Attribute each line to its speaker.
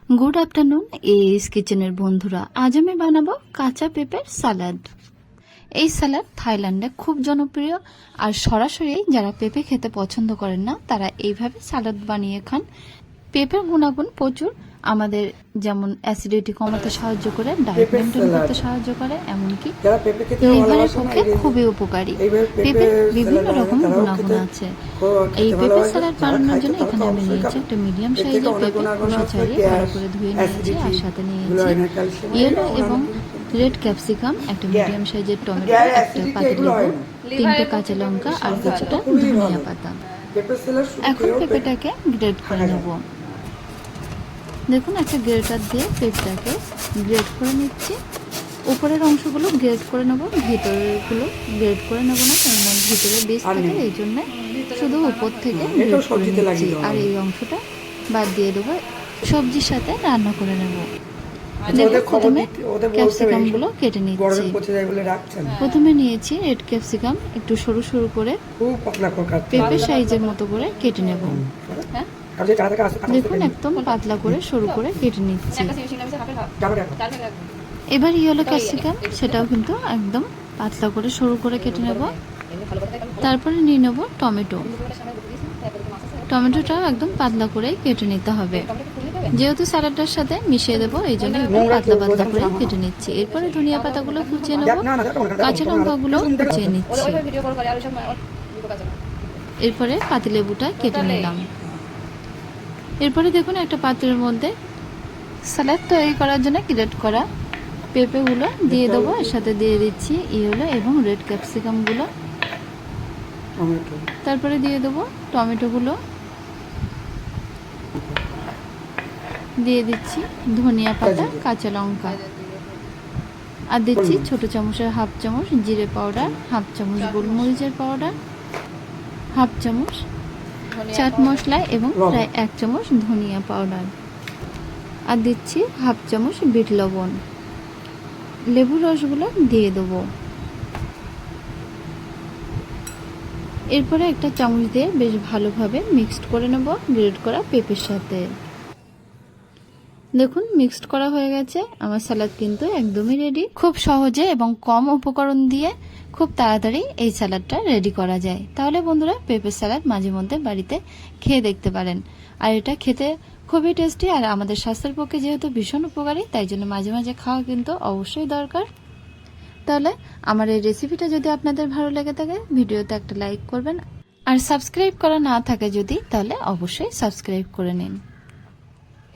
Speaker 1: Good afternoon S কিচেনের বন্ধুরা, আজ আমি বানাবো কাঁচা পেঁপের সালাদ। এই সালাদ থাইল্যান্ডে খুব জনপ্রিয়, আর সরাসরি যারা পেঁপে খেতে পছন্দ করেন না তারা এইভাবে সালাদ বানিয়ে খান। পেঁপের গুণাগুণ প্রচুর, আমাদের যেমন অ্যাসিডিটি কমাতে সাহায্য করে, ডায়েট মেনটেন করতে সাহায্য করে, এমনকি লিভারের পক্ষে খুবই উপকারী। পেঁপের বিভিন্ন রকম গুণাগুণ আছে। এই পেঁপের স্যালাড বানানোর জন্য এখানে আমি নিয়েছি একটা মিডিয়াম সাইজের পেঁপে, খোসা ছাড়িয়ে ভালো করে ধুয়ে নিয়েছি, আর সাথে নিয়েছি ইয়েলো এবং রেড ক্যাপসিকাম, একটা মিডিয়াম সাইজের টমেটো, একটা পাতিলেবু, 3টে কাঁচা লঙ্কা আর কিছুটা ধনিয়া পাতা। এখন পেঁপেটাকে গ্রেট করে নেব। দেখুন, একটা গ্রেটার দিয়ে পেঁপেটাকে গ্রেট করে নিচ্ছি। উপরের অংশগুলো গ্রেট করে নেব, ভেতরেরগুলো গ্রেট করে নেব না, কারণ ভিতরে বেশ থাকে, এই জন্য শুধু উপর থেকে গ্রেট করে নিচ্ছি। আর এই অংশটা বাদ দিয়ে দেবো, সবজির সাথে রান্না করে নেব। প্রথমে ক্যাপসিকামগুলো কেটে নিচ্ছি। প্রথমে নিয়েছি রেড ক্যাপসিকাম, একটু সরু সরু করে পেঁপে সাইজের মতো করে কেটে নেব। দেখুন, একদম পাতলা করে সরু করে কেটে নিচ্ছি। এবার ইয়েলো ক্যাপসিকাম, সেটাও কিন্তু একদম পাতলা করে সরু করে কেটে নেব। তারপরে নিয়ে নেব টমেটো। টমেটোটাও একদম পাতলা করে কেটে নিতে হবে, যেহেতু স্যালাডটার সাথে মিশিয়ে দেবো, এই জন্য একটু পাতলা পাতলা করে কেটে নিচ্ছি। এরপরে ধনিয়া পাতাগুলো কুচিয়ে নেব, কাঁচা লঙ্কাগুলো কুচিয়ে নিচ্ছি। এরপরে পাতিলেবুটা কেটে নিলাম। এরপরে দেখুন, একটা পাত্রের মধ্যে স্যালাড তৈরি করার জন্য গ্রেট করা পেঁপেগুলো দিয়ে দেবো, এর সাথে দিয়ে দিচ্ছি ইয়েলো এবং রেড ক্যাপসিকামগুলো। তারপরে দিয়ে দেবো টমেটোগুলো, দিয়ে দিচ্ছি ধনিয়া পাতা, কাঁচা লঙ্কা, আর দিচ্ছি ছোট চামচের হাফ চামচ জিরে পাউডার, হাফ চামচ গোলমরিচের পাউডার, হাফ চামচ চাট মশলা এবং প্রায় 1 চামচ ধনিয়া পাউডার, আর দিচ্ছি হাফ চামচ বিট লবণ। লেবুর রসগুলো দিয়ে দেবো। এরপরে একটা চামচ দিয়ে বেশ ভালোভাবে মিক্সড করে নেব গ্রেট করা পেঁপের সাথে। দেখুন, মিক্সড করা হয়ে গেছে। আমার স্যালাড কিন্তু একদমই রেডি। খুব সহজে এবং কম উপকরণ দিয়ে খুব তাড়াতাড়ি এই স্যালাডটা রেডি করা যায়। তাহলে বন্ধুরা, পেঁপের স্যালাড মাঝে মধ্যে বাড়িতে খেয়ে দেখতে পারেন। আর এটা খেতে খুবই টেস্টি, আর আমাদের স্বাস্থ্যের পক্ষে যেহেতু ভীষণ উপকারী, তাই জন্য মাঝে মাঝে খাওয়া কিন্তু অবশ্যই দরকার। তাহলে আমার এই রেসিপিটা যদি আপনাদের ভালো লেগে থাকে, ভিডিওতে একটা লাইক করবেন, আর সাবস্ক্রাইব করা না থাকে যদি, তাহলে অবশ্যই সাবস্ক্রাইব করে নিন।